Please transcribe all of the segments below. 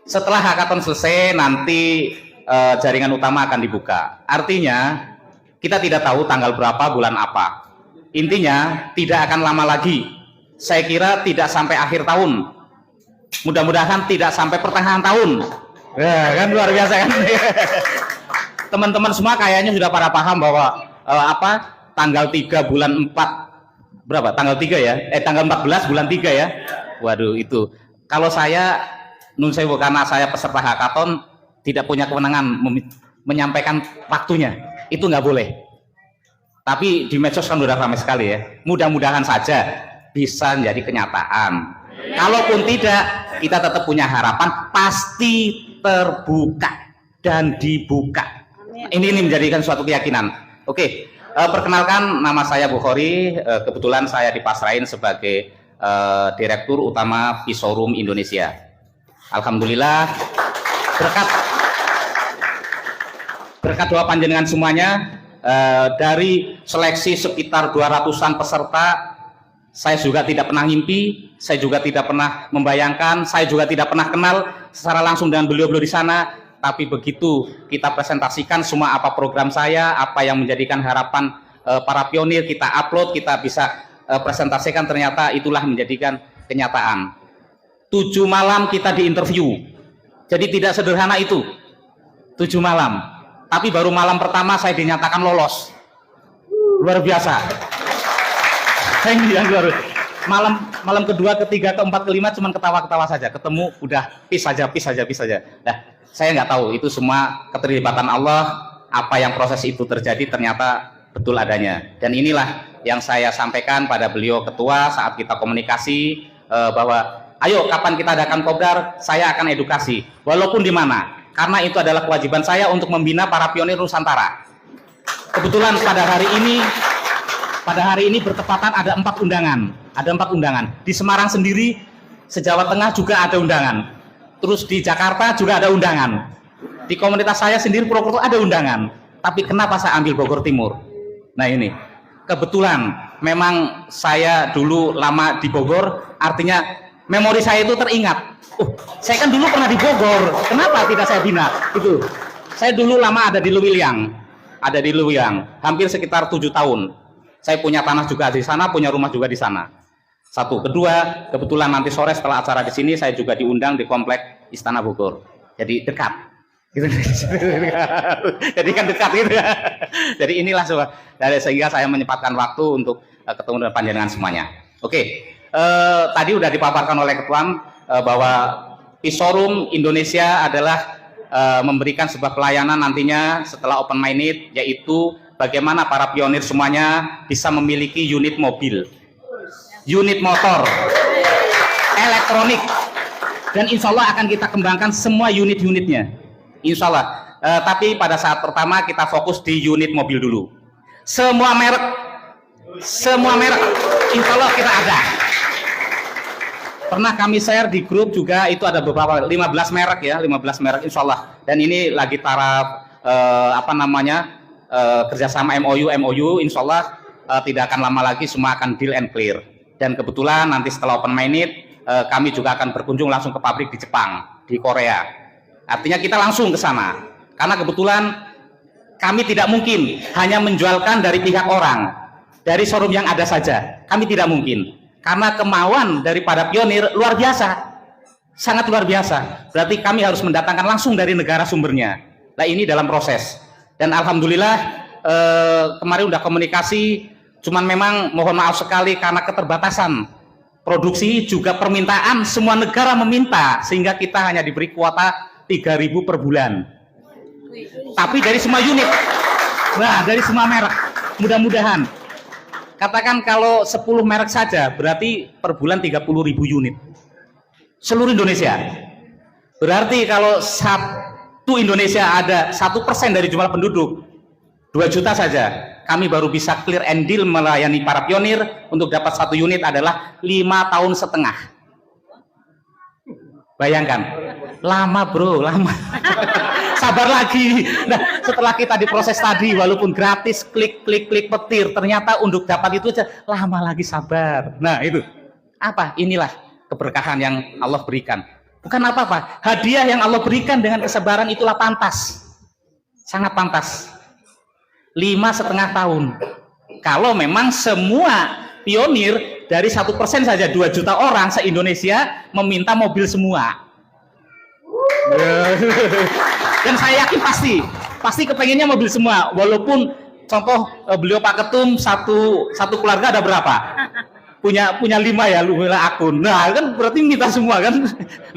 Setelah hackathon selesai, nanti jaringan utama akan dibuka. Artinya, kita tidak tahu tanggal berapa, bulan apa. Intinya, tidak akan lama lagi. Saya kira tidak sampai akhir tahun. Mudah-mudahan tidak sampai pertengahan tahun. Ya, kan luar biasa kan? Teman-teman semua kayaknya sudah pada paham bahwa tanggal 3 bulan 4 berapa? Tanggal 3 ya? Tanggal 14 bulan 3 ya? Waduh, itu. Kalau saya nun sewu, karena saya peserta hackathon tidak punya kewenangan menyampaikan waktunya, itu nggak boleh. Tapi di medsos kan udah ramai sekali ya. Mudah-mudahan saja bisa menjadi kenyataan. Kalaupun tidak, kita tetap punya harapan pasti terbuka dan dibuka. Ini menjadikan suatu keyakinan. Oke, perkenalkan, nama saya Bukhari. Kebetulan saya dipasrahin sebagai Direktur Utama Pisaurum Indonesia. Alhamdulillah, berkat doa panjenengan semuanya, dari seleksi sekitar 200-an peserta, saya juga tidak pernah ngimpi, saya juga tidak pernah membayangkan, saya juga tidak pernah kenal secara langsung dengan beliau-beliau di sana. Tapi begitu kita presentasikan semua apa program saya, apa yang menjadikan harapan para pionir, kita upload, kita bisa presentasikan, ternyata itulah menjadikan kenyataan. 7 malam kita diinterview, jadi tidak sederhana itu. 7 malam, tapi baru malam pertama saya dinyatakan lolos. Luar biasa. Malam kedua, ketiga, keempat, kelima cuman ketawa-ketawa saja, ketemu udah peace saja. Nah, saya nggak tahu itu semua keterlibatan Allah. Apa yang proses itu terjadi ternyata betul adanya. Dan inilah yang saya sampaikan pada beliau ketua saat kita komunikasi, bahwa ayo kapan kita adakan kopdar, saya akan edukasi walaupun di mana, karena itu adalah kewajiban saya untuk membina para pionir Nusantara. Kebetulan pada hari ini bertepatan ada 4 undangan. Ada 4 undangan. Di Semarang sendiri, se-Jawa Tengah juga ada undangan. Terus di Jakarta juga ada undangan. Di komunitas saya sendiri Purwokerto ada undangan. Tapi kenapa saya ambil Bogor Timur? Nah ini, kebetulan memang saya dulu lama di Bogor, artinya memori saya itu teringat. Saya kan dulu pernah di Bogor. Kenapa tidak saya bina? Itu. Saya dulu lama ada di Luwiliang. Hampir sekitar 7 tahun. Saya punya tanah juga di sana, punya rumah juga di sana. Satu, kedua, kebetulan nanti sore setelah acara di sini saya juga diundang di komplek Istana Bogor. Jadi dekat. Jadi kan dekat gitu. Jadi inilah sehingga saya menyempatkan waktu untuk ketemu dengan panjenengan semuanya. Oke, tadi udah dipaparkan oleh ketua bahwa Pisaurum Indonesia adalah memberikan sebuah pelayanan nantinya setelah open minded, yaitu bagaimana para pionir semuanya bisa memiliki unit mobil, unit motor, elektronik, dan insya Allah akan kita kembangkan semua unit-unitnya, insya Allah. Tapi pada saat pertama kita fokus di unit mobil dulu. Semua merek, insya Allah kita ada. Pernah kami share di grup juga, itu ada beberapa 15 merek ya, 15 merek insya Allah. Dan ini lagi taraf kerjasama MOU, insya Allah tidak akan lama lagi semua akan deal and clear. Dan kebetulan nanti setelah open minded, kami juga akan berkunjung langsung ke pabrik di Jepang, di Korea. Artinya kita langsung ke sana, karena kebetulan kami tidak mungkin hanya menjualkan dari pihak orang, dari showroom yang ada saja. Kami tidak mungkin, karena kemauan daripada pionir luar biasa, sangat luar biasa. Berarti kami harus mendatangkan langsung dari negara sumbernya. Nah ini dalam proses. Dan alhamdulillah kemarin udah komunikasi, cuman memang mohon maaf sekali karena keterbatasan produksi juga permintaan semua negara meminta, sehingga kita hanya diberi kuota 3.000 per bulan. Tapi dari semua unit, nah dari semua merek, mudah-mudahan. Katakan kalau 10 merek saja, berarti per bulan 30.000 unit. Seluruh Indonesia. Berarti kalau Indonesia ada 1% dari jumlah penduduk, 2 juta saja, kami baru bisa clear and deal melayani para pionir. Untuk dapat 1 unit adalah 5 tahun setengah. Bayangkan, lama bro, lama. Sabar lagi. Nah, setelah kita diproses tadi, walaupun gratis, klik petir, ternyata untuk dapat itu aja lama lagi, sabar. Nah itu apa? Inilah keberkahan yang Allah berikan. Bukan apa-apa. Hadiah yang Allah berikan dengan kesabaran itulah pantas. Sangat pantas. 5,5 tahun. Kalau memang semua pionir dari 1% saja 2 juta orang se-Indonesia meminta mobil semua. Dan saya yakin pasti kepengennya mobil semua. Walaupun contoh beliau Pak Ketum satu keluarga ada berapa? Punya 5 ya, lu akun. Nah, kan berarti minta semua kan?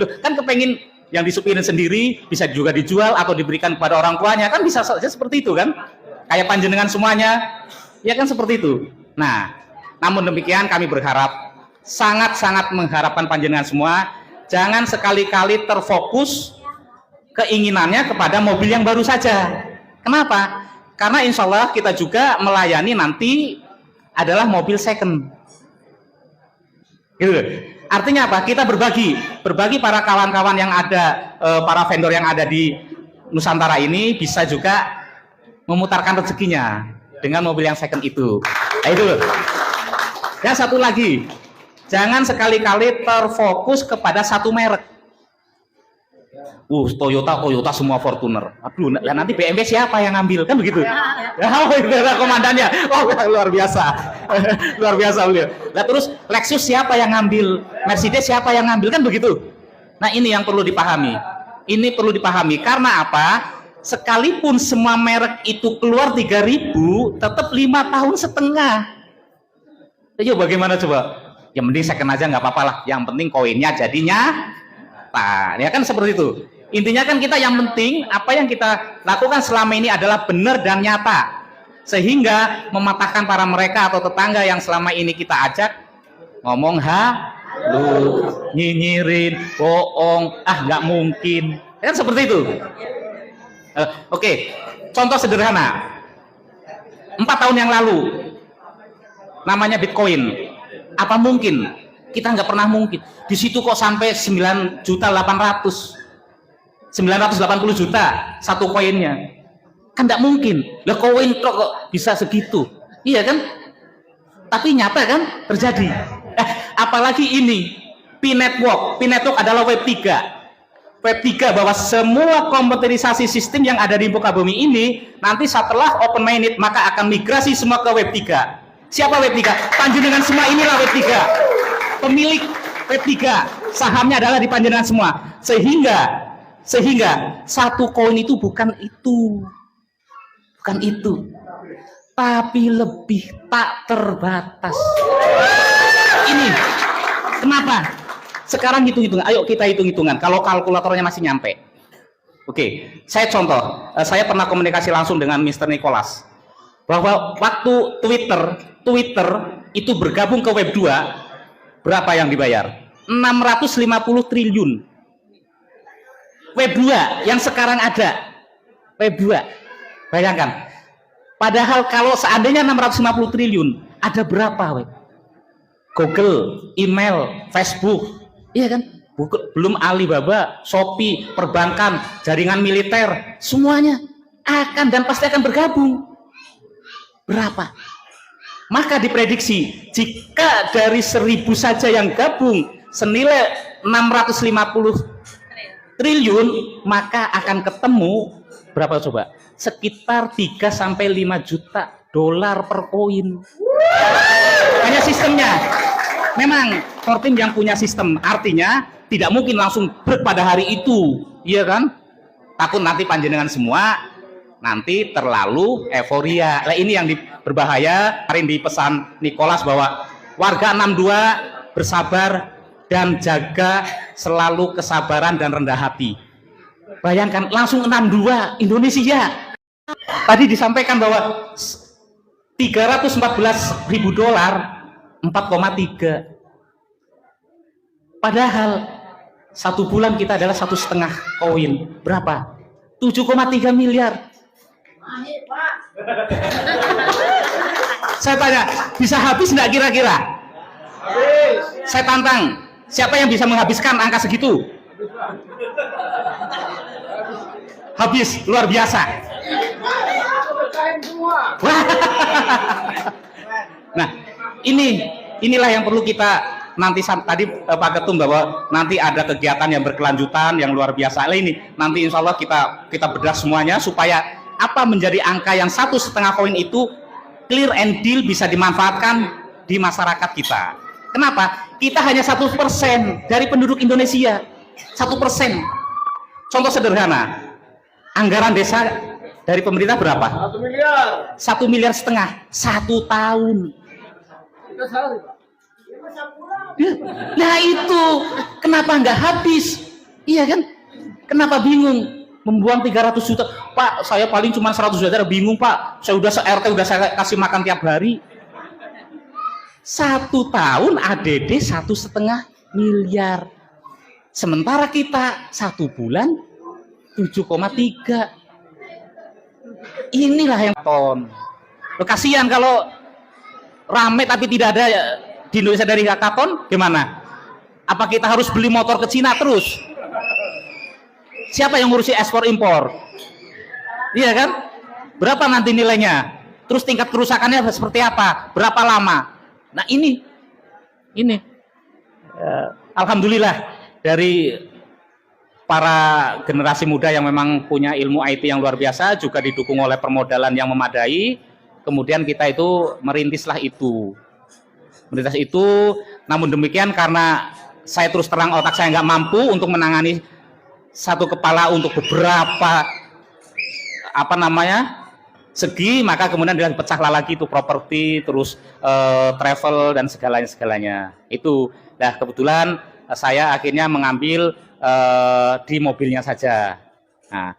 Loh, kan kepengen yang disupirin sendiri bisa juga dijual atau diberikan kepada orang tuanya, kan bisa saja seperti itu kan? Kayak panjenengan semuanya, ya kan seperti itu. Nah, namun demikian kami berharap, sangat-sangat mengharapkan panjenengan semua, jangan sekali-kali terfokus keinginannya kepada mobil yang baru saja. Kenapa? Karena insya Allah kita juga melayani nanti adalah mobil second. Gitu. Artinya apa? Kita berbagi para kawan-kawan yang ada, para vendor yang ada di Nusantara ini bisa juga memutarkan rezekinya dengan mobil yang second itu. Nah, itu loh. Dan satu lagi, jangan sekali-kali terfokus kepada satu merek. Toyota semua Fortuner. Aduh, nanti BMW siapa yang ngambil? Kan begitu. Ya, komandannya. Oh, luar biasa. Luar biasa beliau. Nah, terus Lexus siapa yang ngambil? Mercedes siapa yang ngambil? Kan begitu. Nah, ini yang perlu dipahami. Ini perlu dipahami karena apa? Sekalipun semua merek itu keluar 3.000, tetap 5,5 tahun. Ayo bagaimana coba? Ya mending second aja nggak apa-apa lah. Yang penting koinnya jadinya. Nah, ya kan seperti itu. Intinya kan kita yang penting apa yang kita lakukan selama ini adalah benar dan nyata. Sehingga mematahkan para mereka atau tetangga yang selama ini kita ajak ngomong lu nyinyirin, bohong, nggak mungkin. Ya kan seperti itu. Oke, contoh sederhana. 4 tahun yang lalu namanya Bitcoin. Apa mungkin? Kita nggak pernah mungkin. Di situ kok sampai 980 juta satu koinnya. Kan nggak mungkin. Lah koin kok bisa segitu? Iya kan? Tapi nyata kan terjadi. Apalagi ini P-Network. P-Network adalah Web3. Web3 bahwa semua komputerisasi sistem yang ada di muka bumi ini nanti setelah open mainnet maka akan migrasi semua ke Web3. Siapa Web3? Panjenengan semua inilah Web3. Pemilik Web3, sahamnya adalah di panjenengan semua. Sehingga satu koin itu bukan itu, tapi lebih tak terbatas. Ini kenapa? Sekarang hitung-hitungan. Ayo kita hitung-hitungan. Kalau kalkulatornya masih nyampe. Oke, saya contoh. Saya pernah komunikasi langsung dengan Mr. Nicholas bahwa waktu Twitter itu bergabung ke Web 2, berapa yang dibayar? 650 triliun. Web 2 yang sekarang ada. Web 2. Bayangkan. Padahal kalau seandainya 650 triliun, ada berapa web? Google, email, Facebook. Iya kan? Belum Alibaba, Shopee, perbankan, jaringan militer, semuanya akan dan pasti akan bergabung. Berapa? Maka diprediksi jika dari 1.000 saja yang gabung senilai 650 triliun, maka akan ketemu berapa coba? Sekitar 3-5 juta dolar per koin. Hanya sistemnya. Memang Fortim yang punya sistem, artinya tidak mungkin langsung pada hari itu, iya kan? Takut nanti panjenengan semua nanti terlalu euforia. Nah, ini yang berbahaya. Kemarin di pesan Nicholas bahwa warga 62 bersabar dan jaga selalu kesabaran dan rendah hati. Bayangkan langsung 62 Indonesia. Tadi disampaikan bahwa 314.000 dolar 4,3. Padahal 1 bulan kita adalah 1,5 koin. Berapa? 7,3 miliar. Saya tanya, bisa habis nggak kira-kira? Saya tantang, siapa yang bisa menghabiskan angka segitu? Habis, luar biasa. Nah, inilah yang perlu kita nanti tadi Pak Ketum bahwa nanti ada kegiatan yang berkelanjutan yang luar biasa. Ini nanti insya Allah kita bedah semuanya supaya apa menjadi angka yang 1,5 koin itu clear and deal bisa dimanfaatkan di masyarakat kita. Kenapa? Kita hanya 1% dari penduduk Indonesia. 1%. Contoh sederhana, anggaran desa dari pemerintah berapa? 1 miliar. 1,5 miliar 1 tahun. Nah itu kenapa nggak habis? Iya kan? Kenapa bingung? Membuang 300 juta. Pak, saya paling cuma 100 juta. Bingung Pak. Saya udah RT udah saya kasih makan tiap hari. 1 tahun ADD 1,5 miliar. Sementara kita 1 bulan 7,3. Inilah yang ton. Loh, kasihan kalau rame tapi tidak ada di Indonesia dari hackathon, gimana? Apa kita harus beli motor ke Cina terus? Siapa yang ngurusi ekspor impor? Iya kan? Berapa nanti nilainya? Terus tingkat kerusakannya seperti apa? Berapa lama? Nah ini alhamdulillah dari para generasi muda yang memang punya ilmu IT yang luar biasa, juga didukung oleh permodalan yang memadai. Kemudian kita itu merintislah itu. Merintis itu, namun demikian karena saya terus terang otak saya nggak mampu untuk menangani satu kepala untuk beberapa segi, maka kemudian dia pecahlah lagi itu properti, terus travel dan segalanya. Itu, nah kebetulan saya akhirnya mengambil di mobilnya saja. Nah,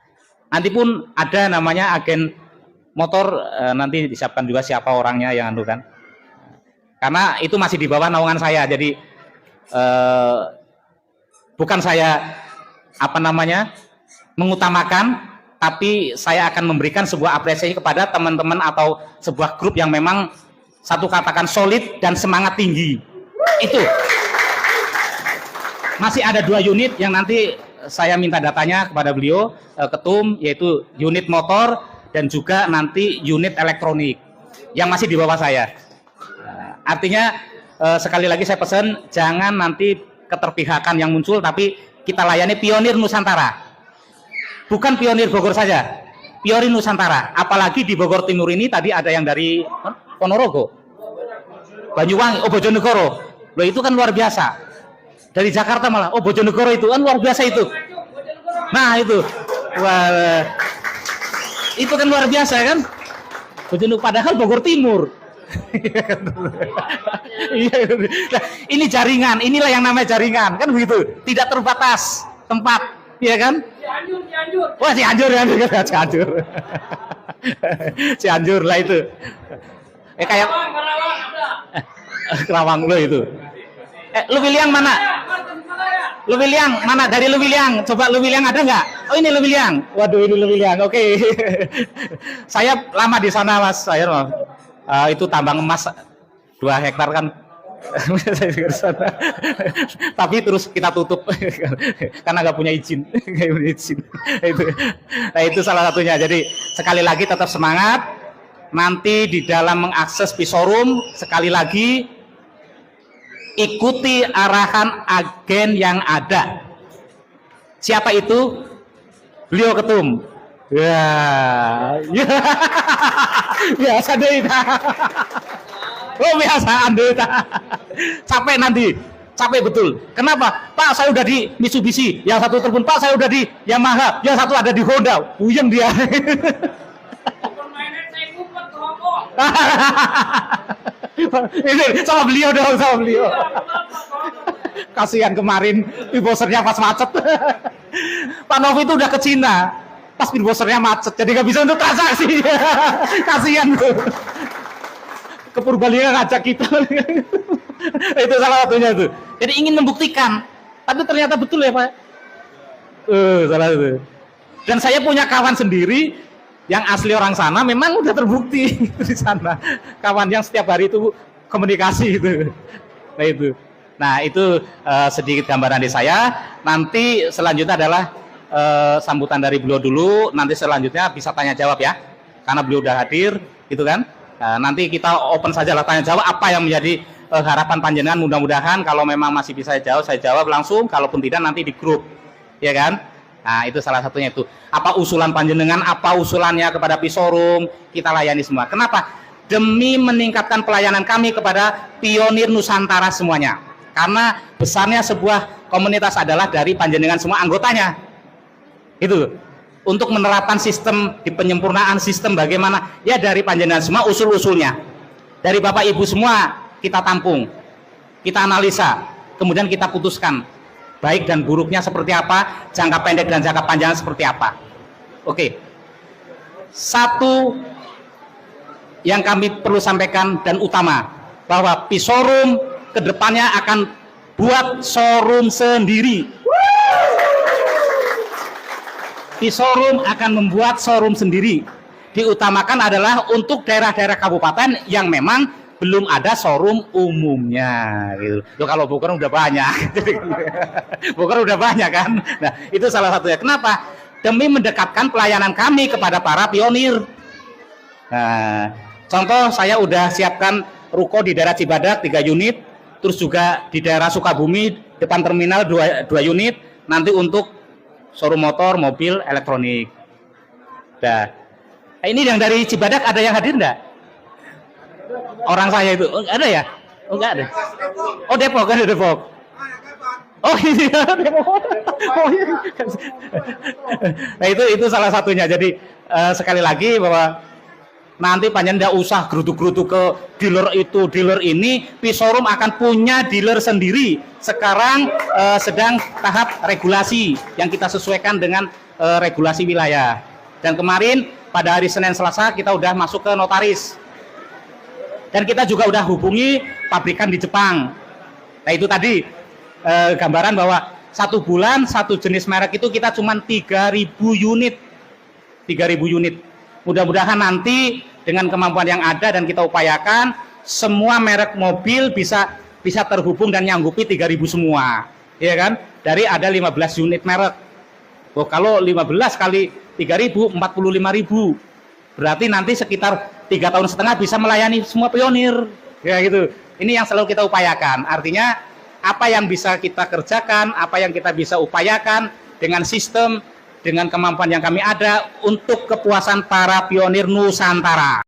nanti pun ada namanya agen motor, nanti disiapkan juga siapa orangnya yang kan. Karena itu masih di bawah naungan saya, jadi bukan saya mengutamakan, tapi saya akan memberikan sebuah apresiasi kepada teman-teman atau sebuah grup yang memang satu katakan solid dan semangat tinggi. Itu masih ada 2 unit yang nanti saya minta datanya kepada beliau Ketum, yaitu unit motor dan juga nanti unit elektronik yang masih di bawah saya. Artinya sekali lagi saya pesan, jangan nanti keterpihakan yang muncul, tapi kita layani pionir Nusantara. Bukan pionir Bogor saja, pionir Nusantara. Apalagi di Bogor Timur ini tadi ada yang dari Ponorogo, Banyuwangi, Bojonegoro. Loh itu kan luar biasa. Dari Jakarta malah, Bojonegoro itu kan luar biasa itu. Nah itu, wah, itu kan luar biasa kan. Bojonegoro padahal Bogor Timur. Nah, ini jaringan, inilah yang namanya jaringan, kan begitu, tidak terbatas tempat, ya kan? Cianjur. Wah Cianjur lah itu. Kayak Kerawang lo itu. Lu William mana? Lu William mana? Dari Lu William, coba Lu William ada nggak? Oh ini Lu William. Waduh ini Lu William. Oke. Saya lama di sana Mas. Saya itu tambang emas 2 hektar kan. Tapi terus kita tutup karena nggak punya izin. Nah itu salah satunya. Jadi sekali lagi tetap semangat. Nanti di dalam mengakses Pisorum, sekali lagi ikuti arahan agen yang ada. Siapa itu? Beliau Ketum. Ya. Biasa deh. Oh biasa Anda. Capek nanti. Capek betul. Kenapa? Pak saya udah di Mitsubishi, yang satu telepon Pak saya udah di Yamaha, yang satu ada di Honda. Puyeng dia. Ini sama beliau dong, sama beliau. Kasihan kemarin pibosernya pas macet. Pak Novi itu udah ke Cina pas pibosernya macet, jadi nggak bisa untuk transaksi. Kasihan tuh. Ke Purbalingga ngajak kita. Itu salah satunya tuh. Jadi ingin membuktikan, tapi ternyata betul ya Pak. Salah itu. Dan saya punya kawan sendiri yang asli orang sana, memang udah terbukti di sana. Kawan yang setiap hari itu komunikasi itu. Nah itu sedikit gambaran dari saya. Nanti selanjutnya adalah sambutan dari beliau dulu. Nanti selanjutnya bisa tanya jawab ya, karena beliau udah hadir, gitu kan. Nanti kita open saja lah tanya jawab apa yang menjadi harapan panjenengan mudah-mudahan kalau memang masih bisa saya jawab langsung, kalaupun tidak nanti di grup, ya kan? Nah, itu salah satunya itu. Apa usulan panjenengan, apa usulannya kepada Pisorum, kita layani semua. Kenapa? Demi meningkatkan pelayanan kami kepada pionir Nusantara semuanya. Karena besarnya sebuah komunitas adalah dari panjenengan semua anggotanya. Itu. Untuk menerapkan sistem di penyempurnaan sistem bagaimana? Ya dari panjenengan semua usul-usulnya. Dari Bapak Ibu semua kita tampung, kita analisa, kemudian kita putuskan baik dan buruknya seperti apa, jangka pendek dan jangka panjang seperti apa. Oke. Satu yang kami perlu sampaikan dan utama, bahwa Pisorum kedepannya akan buat showroom sendiri. Pisorum akan membuat showroom sendiri. Diutamakan adalah untuk daerah-daerah kabupaten yang memang belum ada showroom umumnya gitu. Loh, kalau Bogor udah banyak. Bogor udah banyak kan. Nah, itu salah satunya. Kenapa? Demi mendekatkan pelayanan kami kepada para pionir. Nah, contoh saya udah siapkan ruko di daerah Cibadak 3 unit, terus juga di daerah Sukabumi depan terminal 2 unit, nanti untuk showroom motor, mobil, elektronik. Nah, ini yang dari Cibadak ada yang hadir enggak? Orang saya itu ada ya? Oh, enggak ada. Oh, Depok kan, Depok. Oh iya, Depok. Oh iya. Nah, itu salah satunya. Jadi sekali lagi bahwa nanti panjenengan tidak usah geruduk-geruduk ke dealer itu, dealer ini. Pisorum akan punya dealer sendiri. Sekarang sedang tahap regulasi yang kita sesuaikan dengan regulasi wilayah. Dan kemarin pada hari Senin Selasa kita udah masuk ke notaris. Dan kita juga udah hubungi pabrikan di Jepang. Nah itu tadi gambaran bahwa 1 bulan 1 jenis merek itu kita cuma 3.000 unit. 3.000 unit. Mudah-mudahan nanti dengan kemampuan yang ada dan kita upayakan semua merek mobil bisa terhubung dan nyanggupi 3.000 semua. Iya kan? Dari ada 15 unit merek. Oh, kalau 15 kali 3.000 45.000. Berarti nanti sekitar 3,5 tahun bisa melayani semua pionir. Ya gitu. Ini yang selalu kita upayakan. Artinya apa yang bisa kita kerjakan, apa yang kita bisa upayakan dengan sistem, dengan kemampuan yang kami ada untuk kepuasan para pionir Nusantara.